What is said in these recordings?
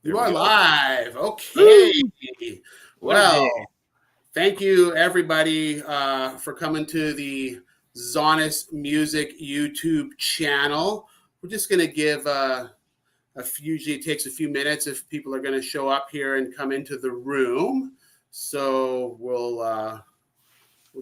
You are go. live. Okay. Woo! What a day. Well, thank you everybody for coming to the Zonus Music YouTube channel. We're just going to give usually it takes a few minutes if people are going to show up here and come into the room. So we'll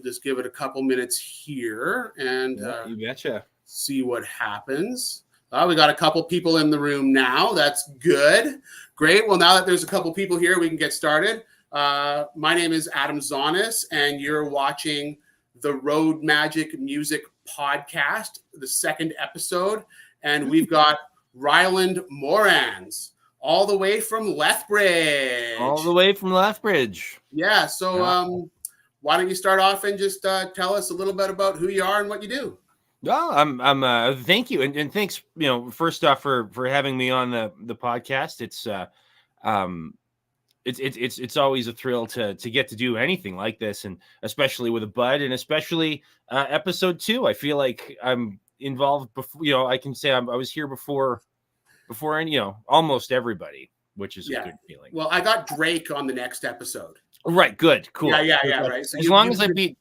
just give it a couple minutes here and You betcha. see what happens. We got a couple people in the room now. That's good. Great. Well, now that there's a couple people here, we can get started. My name is Adam Zonus, and you're watching the Road Magic Music Podcast, the second episode. And we've got Ryland Moranz, all the way from Lethbridge. All the way from Lethbridge. Yeah. So why don't you start off and just tell us a little bit about who you are and what you do? Well, I'm thank you. And thanks, first off for having me on the podcast. It's always a thrill to get to do anything like this, and especially with a bud, and especially episode 2. I feel like I'm involved before, I can say I was here before any, almost everybody, which is a good feeling. Well, I got Drake on the next episode. Good, cool. Yeah, right. So as long as I beat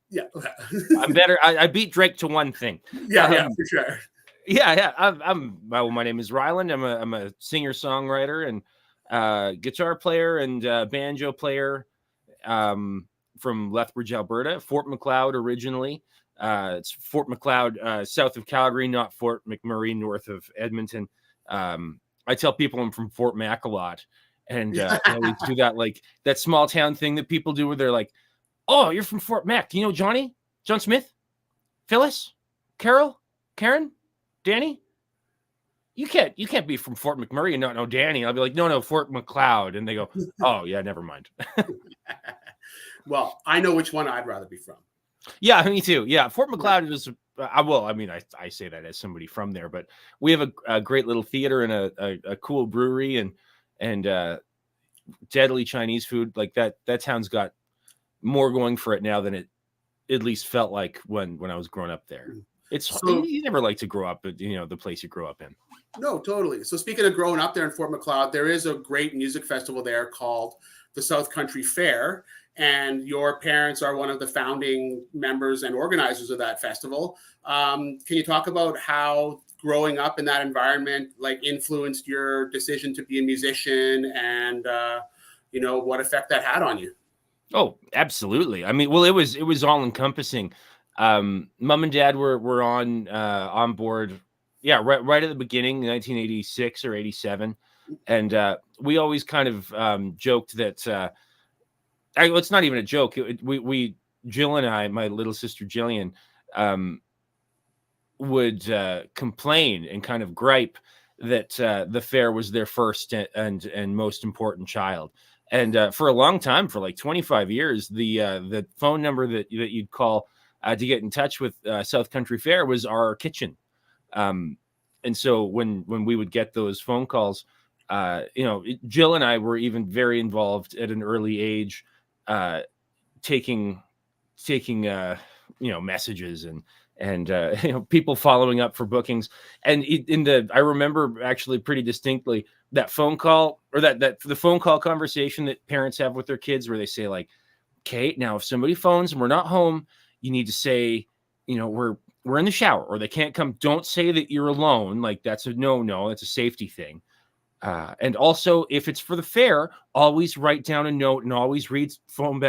Yeah. I'm better. I beat Drake to one thing. Yeah, for sure. Well, my name is Ryland. I'm a singer-songwriter and guitar player and banjo player from Lethbridge, Alberta. Fort Macleod originally. It's Fort Macleod, south of Calgary, not Fort McMurray, north of Edmonton. I tell people I'm from Fort Mac a lot. And I always do that, like that small town thing that people do where they're like, "Oh, you're from Fort Mac. Do you know Johnny? John Smith? Phyllis? Carol? Karen? Danny? You can't be from Fort McMurray and not know Danny." I'll be like, no, Fort Macleod. And they go, "Oh, yeah, never mind." Well, I know which one I'd rather be from. Yeah, me too. Yeah, Fort Macleod was, I say that as somebody from there, but we have a great little theater and a cool brewery and deadly Chinese food. Like that town's got more going for it now than it at least felt like when I was growing up there. You never like to grow up at the place you grow up in. No, totally. So speaking of growing up there in Fort Macleod, there is a great music festival there called the South Country Fair, and your parents are one of the founding members and organizers of that festival. Can you talk about how growing up in that environment influenced your decision to be a musician, and what effect that had on you? Oh, absolutely. I mean, well, it was all encompassing. Mom and Dad were on board. Yeah. Right at the beginning, 1986 or 87. And we always kind of joked that it's not even a joke. Jill and I, my little sister Jillian, would complain and kind of gripe that the fair was their first and most important child. And for a long time, for like 25 years, the phone number that you'd call to get in touch with South Country Fair was our kitchen. And so when we would get those phone calls, Jill and I were even very involved at an early age, taking messages and people following up for bookings. And I remember actually pretty distinctly that phone call, or that the phone call conversation that parents have with their kids, where they say like, "Okay, now if somebody phones and we're not home, you need to say, we're in the shower," or they can't come. Don't say that you're alone. Like that's a no, that's a safety thing. And also, if it's for the fair, always write down a note and always read phone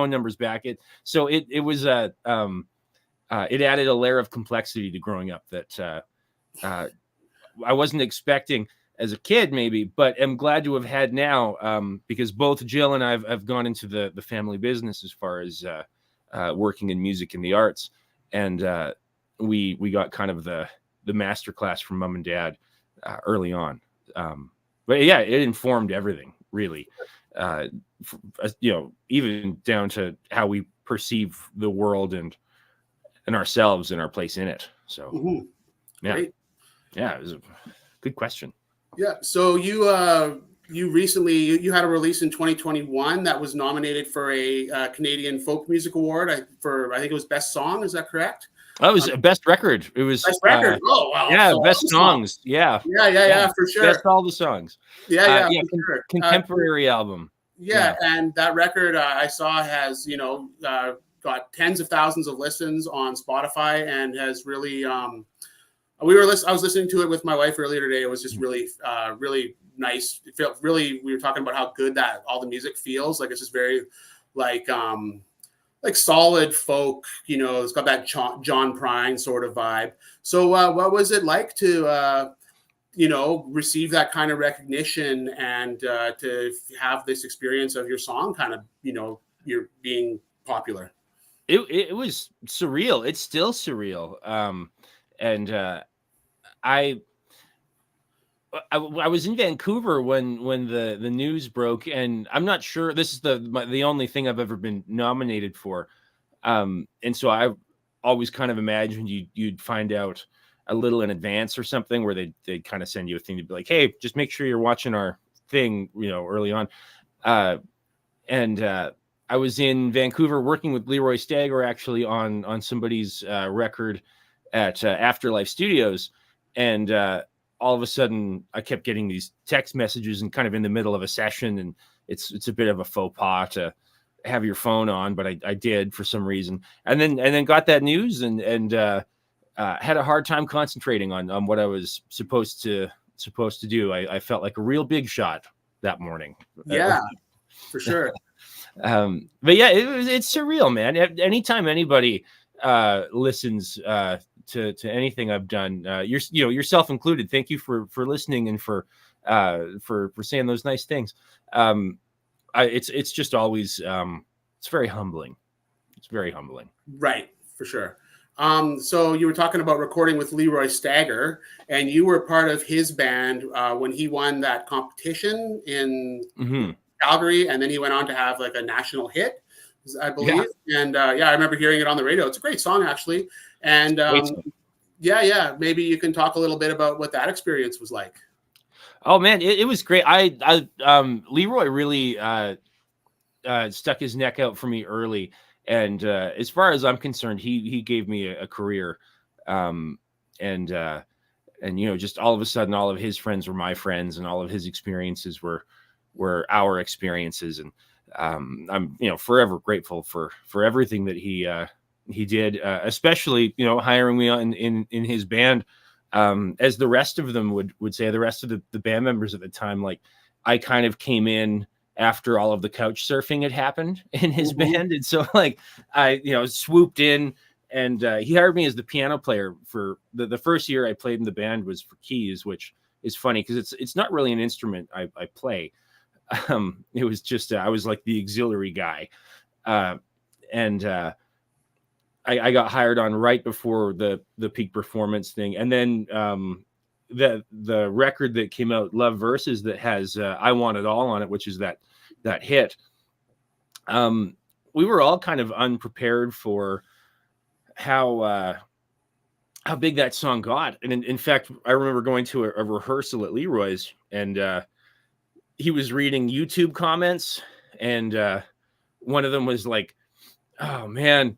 numbers back. It was it added a layer of complexity to growing up that I wasn't expecting as a kid, maybe, but I'm glad to have had now, because both Jill and I have gone into the family business as far as working in music and the arts, and we got kind of the master class from Mom and Dad early on. But yeah, it informed everything really, even down to how we perceive the world and ourselves and our place in it. So Great. Yeah, it was a good question. Yeah. So you recently you had a release in 2021 that was nominated for a Canadian Folk Music Award for I think it was Best Song. Is that correct? That was best record. It was Best record. Oh wow! yeah, So best awesome. songs. Yeah, Yeah, for sure. best all the songs. Yeah, Yeah, for sure. contemporary album. Yeah, and that record I saw has got tens of thousands of listens on Spotify and has really I was listening to it with my wife earlier today. It was just really really nice. It felt really, we were talking about how good that all the music feels like. It's just very like solid folk, it's got that John Prine sort of vibe. So what was it like to receive that kind of recognition and to have this experience of your song kind of, you're being popular? It was surreal. It's still surreal. And I was in Vancouver when the news broke, and I'm not sure, this is the only thing I've ever been nominated for. And so I always kind of imagined you'd find out a little in advance or something, where they'd kind of send you a thing to be like, hey, just make sure you're watching our thing, early on. And I was in Vancouver working with Leroy Stagger actually on somebody's record at Afterlife Studios. And all of a sudden I kept getting these text messages and kind of in the middle of a session. And it's a bit of a faux pas to have your phone on, but I did for some reason. And then got that news and had a hard time concentrating on what I was supposed to do. I felt like a real big shot that morning. Yeah, for sure. But yeah, it's surreal, man. Anytime anybody listens to anything I've done, yourself included, thank you for listening and for saying those nice things. It's just always it's very humbling. It's very humbling. Right, for sure. So you were talking about recording with Leroy Stagger, and you were part of his band when he won that competition in Calgary, and then he went on to have like a national hit, I believe. Yeah. And I remember hearing it on the radio. It's a great song, actually. And maybe you can talk a little bit about what that experience was like. Oh man, it was great. Leroy really stuck his neck out for me early. And as far as I'm concerned, he gave me a career, and just all of a sudden, all of his friends were my friends, and all of his experiences were our experiences, and I'm forever grateful for everything that he did, especially hiring me on in his band, as the rest of them would say, the rest of the band members at the time, like I kind of came in after all of the couch surfing had happened in his band. And so like, I, swooped in, and he hired me as the piano player for the first year I played in the band was for keys, which is funny because it's not really an instrument I play. It was just, I was like the auxiliary guy. I got hired on right before the peak performance thing. And then, the record that came out, Love Verses, that has I Want It All on it, which is that hit. We were all kind of unprepared for how big that song got. And in fact, I remember going to a rehearsal at Leroy's, and he was reading YouTube comments, and one of them was like, oh man,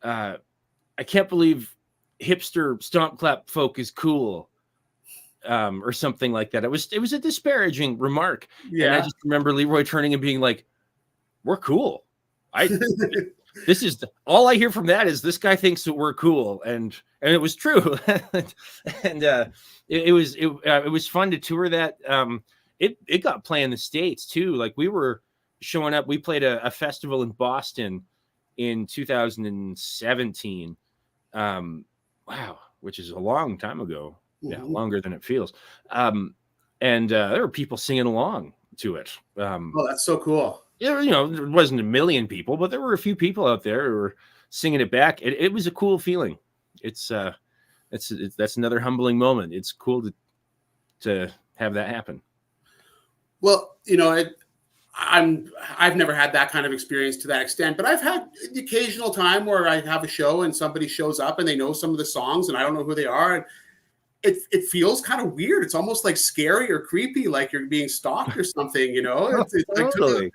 I can't believe hipster stomp clap folk is cool. Or something like that. It was a disparaging remark. Yeah. And I just remember Leroy turning and being like, we're cool. This is all I hear from that is this guy thinks that we're cool. And it was true. And it was fun to tour that. It got play in the States too. Like we were showing up, we played a festival in Boston in 2017. Wow, which is a long time ago. Yeah, longer than it feels. And there were people singing along to it. Oh, that's so cool. There wasn't a million people, but there were a few people out there who were singing it back. It was a cool feeling. That's another humbling moment. It's cool to have that happen. Well, I've never had that kind of experience to that extent, but I've had the occasional time where I have a show and somebody shows up and they know some of the songs and I don't know who they are. And it feels kind of weird. It's almost like scary or creepy, like you're being stalked or something, It's like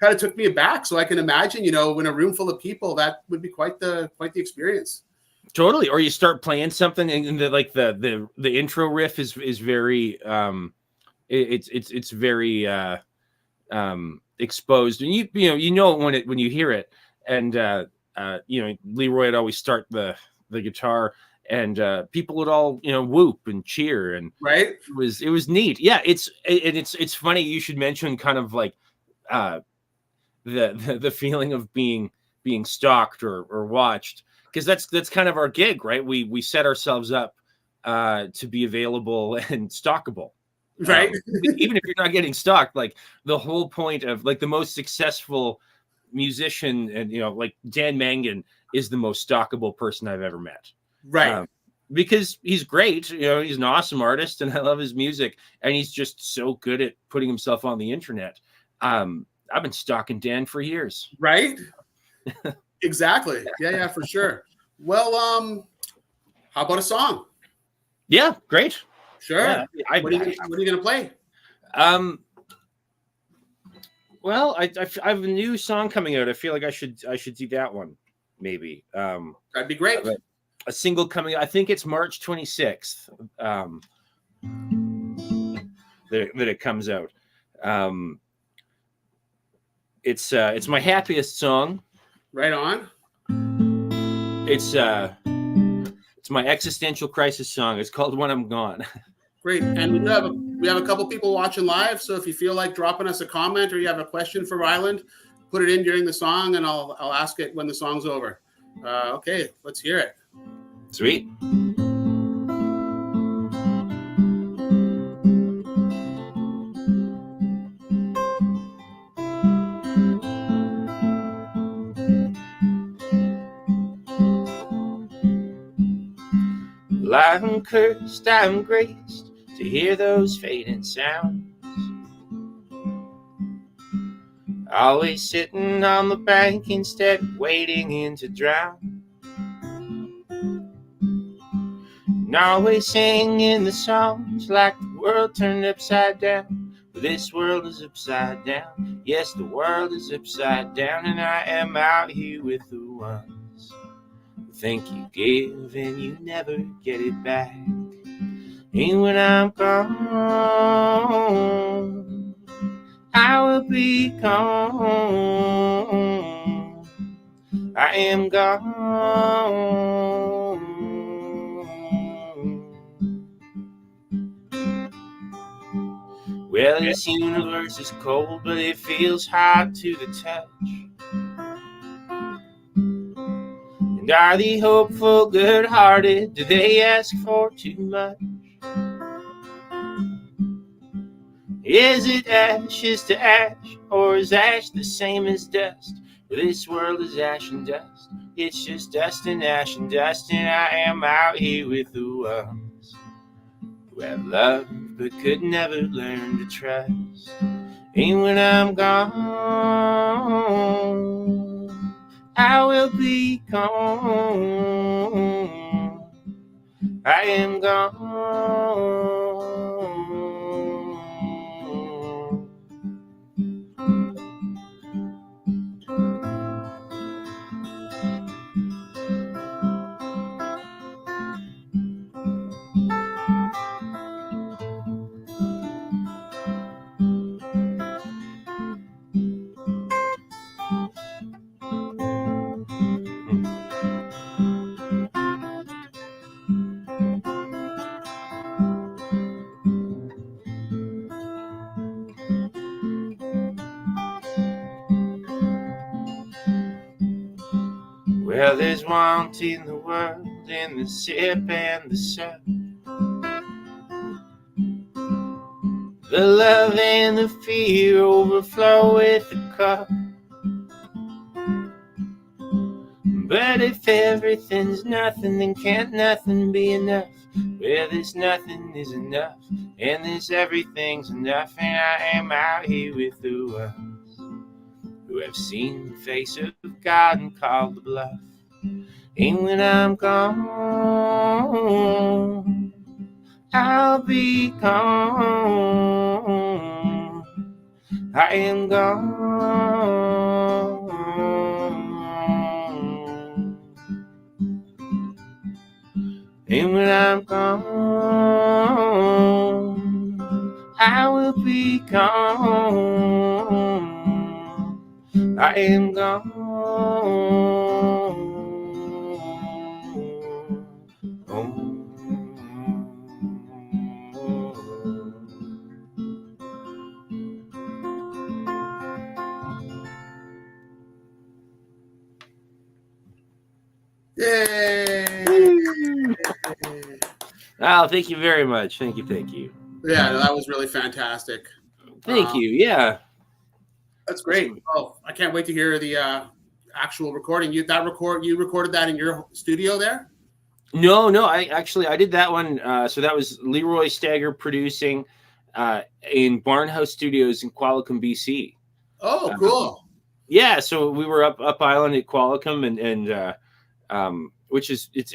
kind of took me aback. So I can imagine, in a room full of people, that would be quite the experience. Totally. Or you start playing something and the intro riff is very it's very exposed, and you know when you hear it, and Leroy would always start the guitar, and people would all whoop and cheer, and Right. it was neat. Yeah, it's funny you should mention kind of like the feeling of being stalked or watched, because that's kind of our gig, right? We set ourselves up to be available and stalkable. Right. Even if you're not getting stalked, like the whole point of like the most successful musician, and like Dan Mangan is the most stalkable person I've ever met. Right. Because he's great, he's an awesome artist, and I love his music, and he's just so good at putting himself on the internet. I've been stalking Dan for years. Right. Exactly. Yeah, for sure. Well, how about a song? Yeah, great. Sure. Yeah, what are you going to play? Well, I have a new song coming out. I feel like I should do that one, maybe. That'd be great. A single coming out. I think it's March 26th. That it comes out. It's my happiest song. Right on. It's my existential crisis song. It's called When I'm Gone. Great. And we have a couple people watching live, so if you feel like dropping us a comment or you have a question for Ryland, put it in during the song, and I'll ask it when the song's over. Okay, let's hear it. Sweet. Well, I'm cursed, I'm graced to hear those fading sounds. Always sitting on the bank instead of wading in to drown. And always singing the songs like the world turned upside down. But this world is upside down. Yes, the world is upside down, and I am out here with the ones who think you give and you never get it back. And when I'm gone, I will be gone. I am gone. Well, this universe is cold, but it feels hot to the touch. And are the hopeful, good-hearted, do they ask for too much? Is it ashes to ash, or is ash the same as dust? This world is ash and dust. It's just dust and ash and dust, and I am out here with the ones who have loved but could never learn to trust. And when I'm gone, I will be gone. I am gone. Well, there's want in the world, in the sip and the suck. The love and the fear overflow with the cup. But if everything's nothing, then can't nothing be enough? Well, this nothing is enough, and this everything's enough, and I am out here with the ones who have seen the face of God and called the bluff. And when I'm gone, I'll be gone. I am gone. And when I'm gone, I will be gone. I am gone. Yay! Oh, thank you very much. Thank you. Yeah, no, that was really fantastic. Thank you. Yeah. That's great. Oh, I can't wait to hear the actual recording. You recorded that in your studio there? No, I did that one. So that was Leroy Stagger producing in Barnhouse Studios in Qualicum, BC. Oh, cool. Yeah, so we were up island at Qualicum, and it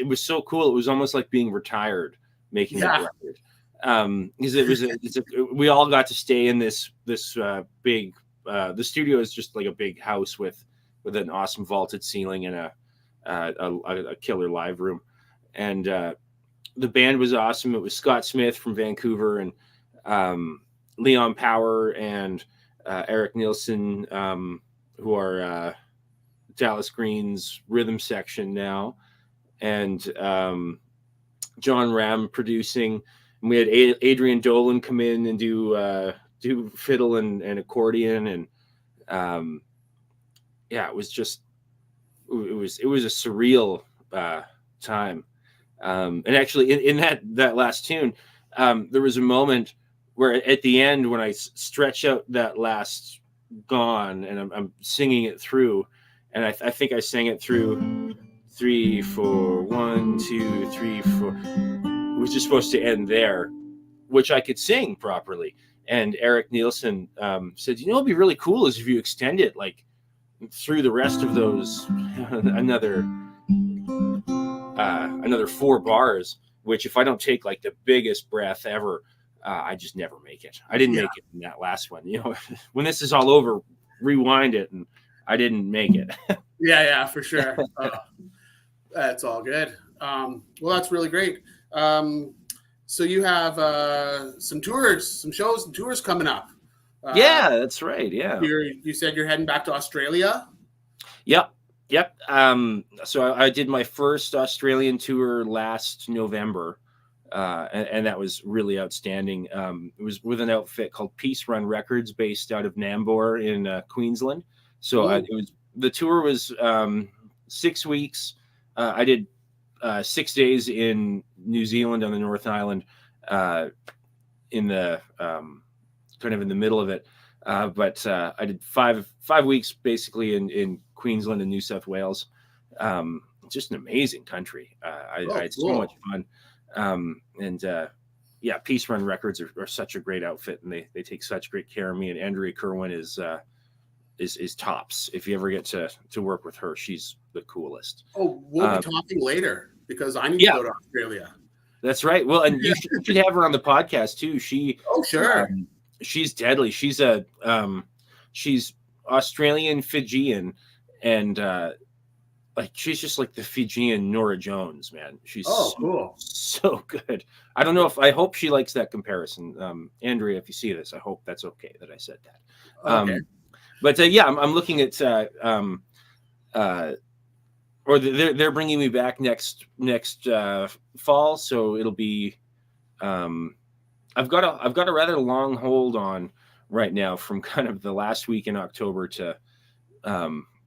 was so cool. It was almost like being retired making that record. Because we all got to stay in this big. The studio is just like a big house with an awesome vaulted ceiling and a killer live room. And the band was awesome. It was Scott Smith from Vancouver and Leon Power and Eric Nielsen, who are Dallas Green's rhythm section now, and John Ram producing. And we had Adrian Dolan come in and do fiddle and accordion, and it was a surreal time. And actually in that last tune, there was a moment where at the end when I stretch out that last gone and I'm singing it through, and I think I sang it through 3 4 1 2 3 4. It was just supposed to end there, which I could sing properly. And Eric Nielsen said, it'd be really cool is if you extend it like through the rest of those another 4 bars, which if I don't take like the biggest breath ever, I just never make it. I didn't make it in that last one. When this is all over, rewind it, and I didn't make it. Yeah, for sure. That's all good. Well, that's really great. So you have some tours, some shows and tours coming up. Yeah, that's right. Yeah. You said you're heading back to Australia? Yep. So I did my first Australian tour last November, and that was really outstanding. It was with an outfit called Peace Run Records, based out of Nambour in Queensland. So the tour was 6 weeks. I did 6 days in New Zealand on the North Island, in the kind of in the middle of it. But I did 5 weeks basically in Queensland and New South Wales. Just an amazing country. I had so much fun. Peace Run Records are such a great outfit, and they take such great care of me. And Andrea Kerwin is tops. If you ever get to work with her, she's the coolest. Oh, we'll be talking later because I need to go to Australia. That's right. Well, and you should have her on the podcast too. Sure. She's deadly. She's she's Australian Fijian, and she's just like the Fijian Norah Jones, man. She's cool. So good. I don't know I hope she likes that comparison. Andrea, if you see this, I hope that's okay that I said that. Okay. But I'm looking at or they're bringing me back next fall, so it'll be I've got a rather long hold on right now from kind of the last week in October to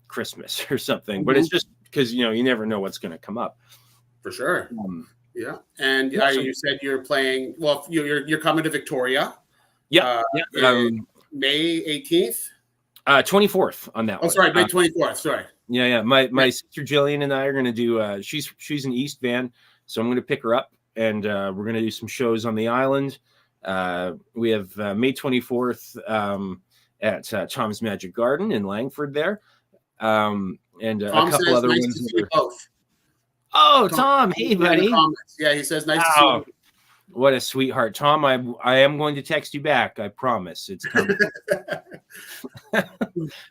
Christmas or something. But it's just because you never know what's going to come up. For sure. And you said you're playing. Well, you're coming to Victoria. Yeah. May 18th. 24th on that one. Oh, sorry, May 24th. Sorry. Yeah. My sister Jillian and I are going to do. She's an East Van, so I'm going to pick her up, and we're going to do some shows on the island. We have May 24th at Tom's Magic Garden in Langford there, and a couple other nice ones. To see you both. Oh, Tom, hey buddy. Yeah, he says nice to see you. What a sweetheart, Tom. I am going to text you back. I promise. It's coming.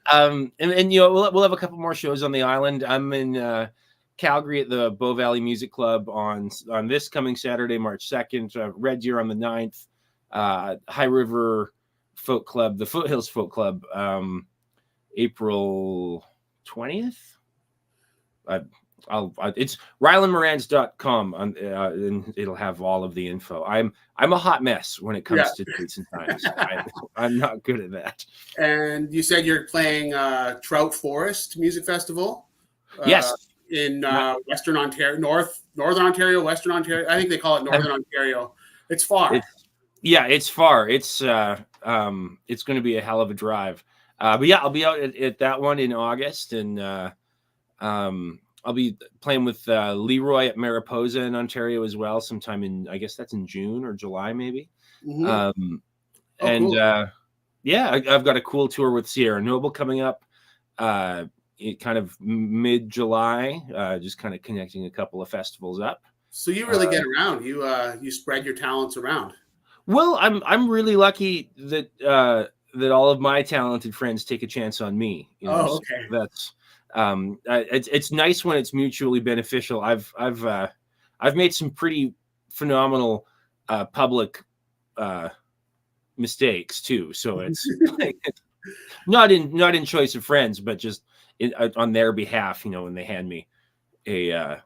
And we'll have a couple more shows on the island. I'm in Calgary at the Bow Valley Music Club on this coming Saturday, March 2nd. Red Deer on the 9th. High River Folk Club, the Foothills Folk Club, April 20th. It's rylandmoranz.com and it'll have all of the info. I'm a hot mess when it comes to dates and times. I'm not good at that. And you said you're playing Trout Forest Music Festival. Yes. In Western Ontario, Northern Ontario, Western Ontario. I think they call it Northern Ontario. It's far. It's far. It's going to be a hell of a drive. But yeah, I'll be out at that one in August, and I'll be playing with Leroy at Mariposa in Ontario as well, sometime in, I guess that's in June or July, maybe. Mm-hmm. Cool. Yeah, I've got a cool tour with Sierra Noble coming up. Kind of mid-July, just kind of connecting a couple of festivals up. So you really get around. You spread your talents around. Well, I'm really lucky that all of my talented friends take a chance on me. Okay. So that's it's nice when it's mutually beneficial. I've made some pretty phenomenal public mistakes too. So it's not in choice of friends, but just on their behalf, when they hand me an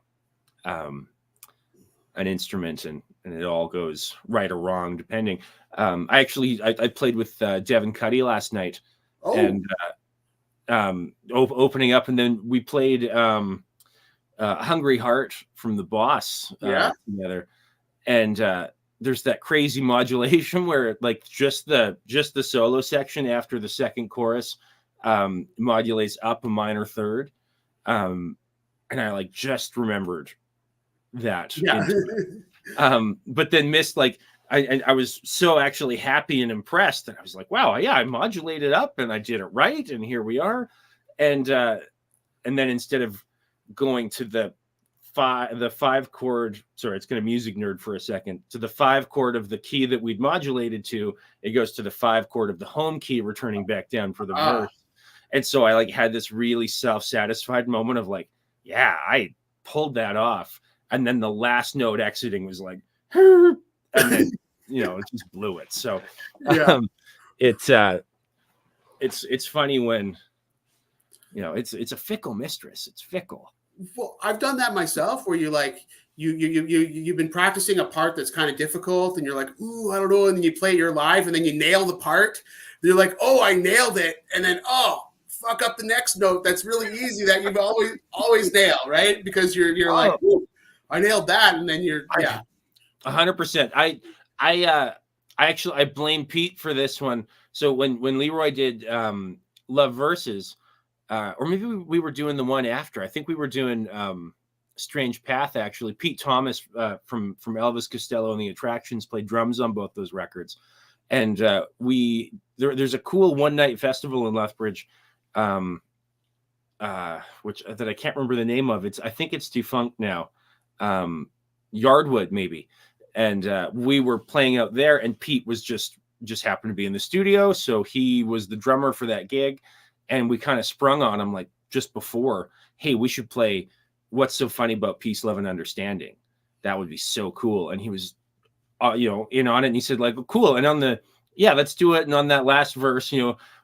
instrument and it all goes right or wrong depending. I played with Devin Cuddy last night, and opening up, and then we played Hungry Heart from The Boss together, and there's that crazy modulation where like just the solo section after the second chorus modulates up a minor third, and I just remembered that. But then missed I was so actually happy and impressed, and I was like, wow, yeah, I modulated up and I did it right, and here we are. And then instead of going to the five chord, sorry, it's going to music nerd for a second, to the 5 chord of the key that we'd modulated to, it goes to the 5 chord of the home key, returning back down for the verse. And so I had this really self-satisfied moment of yeah, I pulled that off. And then the last note exiting was and then it just blew it. So it's funny when it's a fickle mistress. It's fickle. Well, I've done that myself, where you've been practicing a part that's kind of difficult, and you're like, ooh, I don't know, and then you play your live, and then you nail the part. You're like, oh, I nailed it, and then fuck up the next note that's really easy that you've always nail, right? Because you're like, ooh, I nailed that, and then you're 100%. I blame Pete for this one. So when Leroy did Love Verses, or maybe we were doing the one after. I think we were doing Strange Path, actually. Pete Thomas from Elvis Costello and the Attractions played drums on both those records. And there's a cool one-night festival in Lethbridge, which that I can't remember the name of. I think it's defunct now. Yardwood, maybe. And we were playing out there, and Pete was just happened to be in the studio, so he was the drummer for that gig. And we kind of sprung on him just before, hey, we should play What's So Funny About Peace, Love, and Understanding. That would be so cool. And he was, in on it. And he said, cool. And on let's do it. And on that last verse,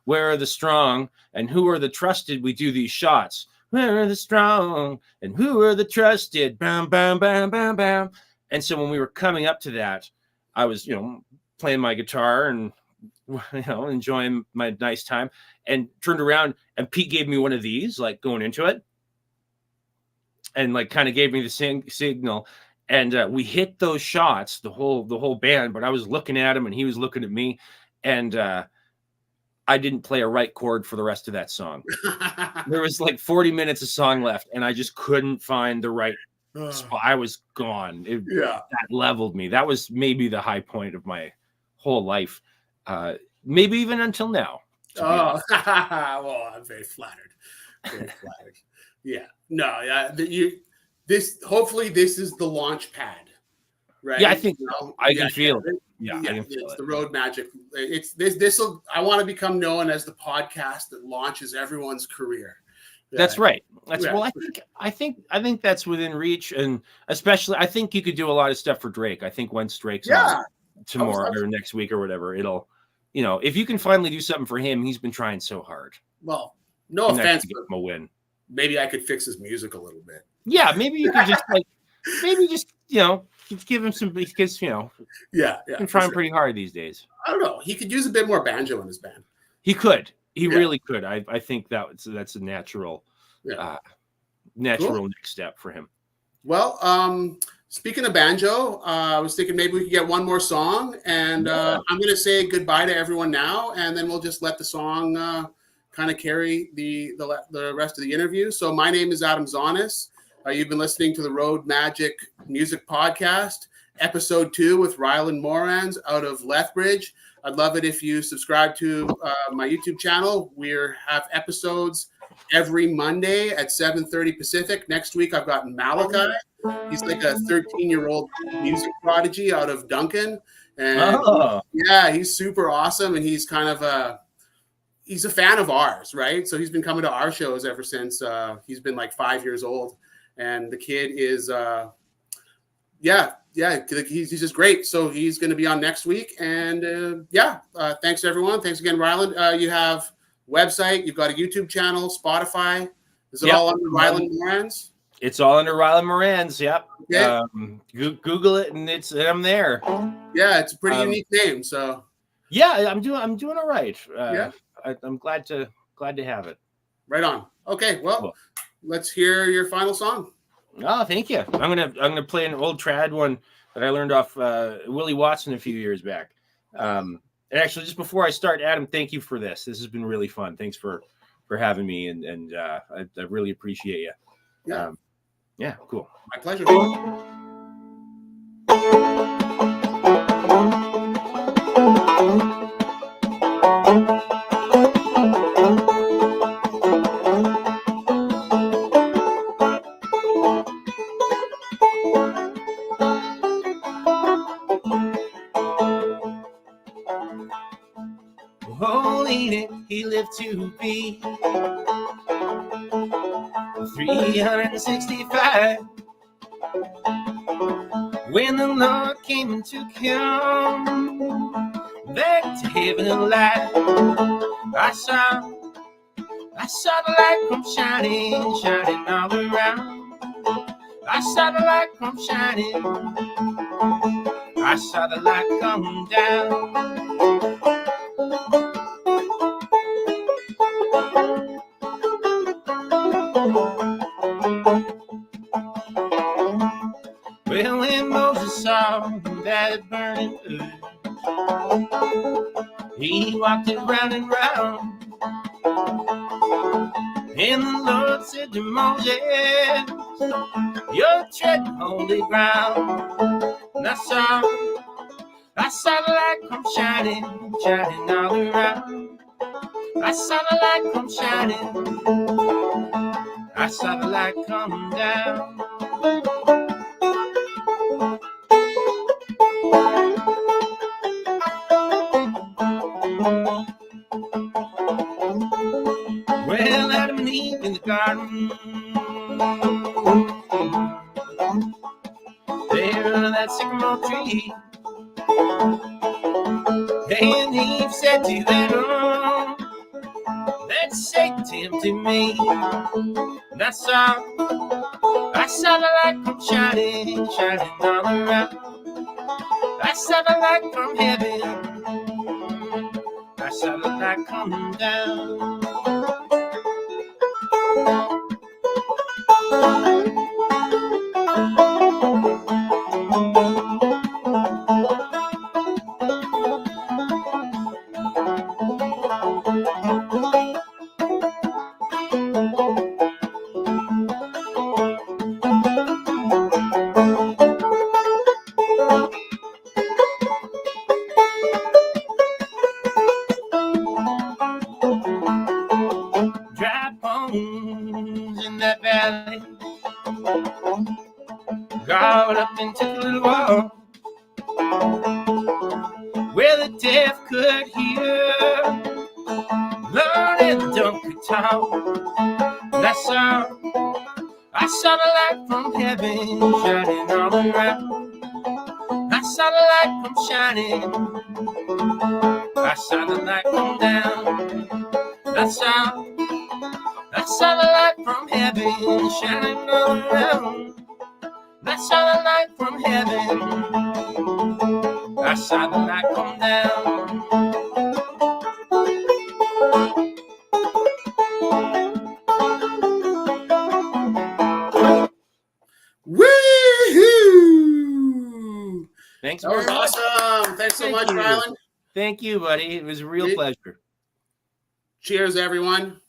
where are the strong and who are the trusted? We do these shots. Where are the strong and who are the trusted? Bam, bam, bam, bam, bam. And so when we were coming up to that, I was, playing my guitar and enjoying my nice time, and turned around, and Pete gave me one of these, going into it, and kind of gave me the signal, and we hit those shots, the whole band. But I was looking at him, and he was looking at me, and I didn't play a right chord for the rest of that song. There was 40 minutes of song left, and I just couldn't find the right spot. I was gone. That leveled me. That was maybe the high point of my whole life. Maybe even until now. Well, I'm very flattered. Very flattered. Yeah. No, hopefully this is the launch pad, right? Yeah, I think I can feel it. Yeah, I can feel it's it. The road magic. It's this. I want to become known as the podcast that launches everyone's career, That's right. That's Yeah. well, I think that's within reach, and especially I think you could do a lot of stuff for Drake. I think once Drake's on tomorrow or next week or whatever, it'll, if you can finally do something for him, he's been trying so hard. Well, no offense, give him a win. Maybe I could fix his music a little bit. Yeah, maybe you could just give him some, because I'm trying pretty hard these days. I don't know. He could use a bit more banjo in his band. He could. He really could. I think that's a natural, next step for him. Well, speaking of banjo, I was thinking maybe we could get one more song, and I'm going to say goodbye to everyone now, and then we'll just let the song kind of carry the rest of the interview. So my name is Adam Zonis. You've been listening to the Road Magic Music Podcast, episode 2 with Ryland Moranz out of Lethbridge. I'd love it if you subscribe to my YouTube channel. We have episodes every Monday at 7:30 Pacific. Next week, I've got Malachi. He's like a 13-year-old music prodigy out of Duncan. And he's super awesome. And he's kind of he's a fan of ours, right? So he's been coming to our shows ever since he's been like 5 years old. And the kid is, he's just great. So he's going to be on next week. And thanks everyone. Thanks again, Ryland. You have website, you've got a YouTube channel, Spotify. Is it all under Ryland Moranz? It's all under Ryland Moranz. Yep. Okay. Google it, and I'm there. Yeah, it's a pretty unique name. So I'm doing all right. I'm glad to have it. Right on. Okay, well, cool. Let's hear your final song. Oh, thank you. I'm gonna play an old trad one that I learned off Willie Watson a few years back. And actually, just before I start, Adam, thank you for this. This has been really fun. Thanks for having me, and I really appreciate you. Yeah, cool. My pleasure. He lived to be 365 when the Lord came and took him back to heaven alive. I saw the light come shining all around. I saw the light come shining. I saw the light come down. Well, when Moses saw that burning earth, he walked it round and round. And the Lord said to Moses, you're treading holy ground. And I saw the light come shining all around. I saw the light come shining. I saw the light come down. Well, Adam and Eve in the garden, there under that sycamore tree, and Eve said to Adam, that Satan tempted me. And I saw the light come shining all around. I saw the light from heaven. I saw the light come down. God up and took a little while where the deaf could hear, learn and the dumb could talk. And I saw the light from heaven shining all around. I saw the light come shining. I saw the light come down. I saw the light from heaven shining all around. I saw the light from heaven. I saw the light come down. Woo-hoo! Thanks That was very much. awesome. Thanks so much, Ryland. Thank you, buddy. It was a real pleasure. Cheers, everyone.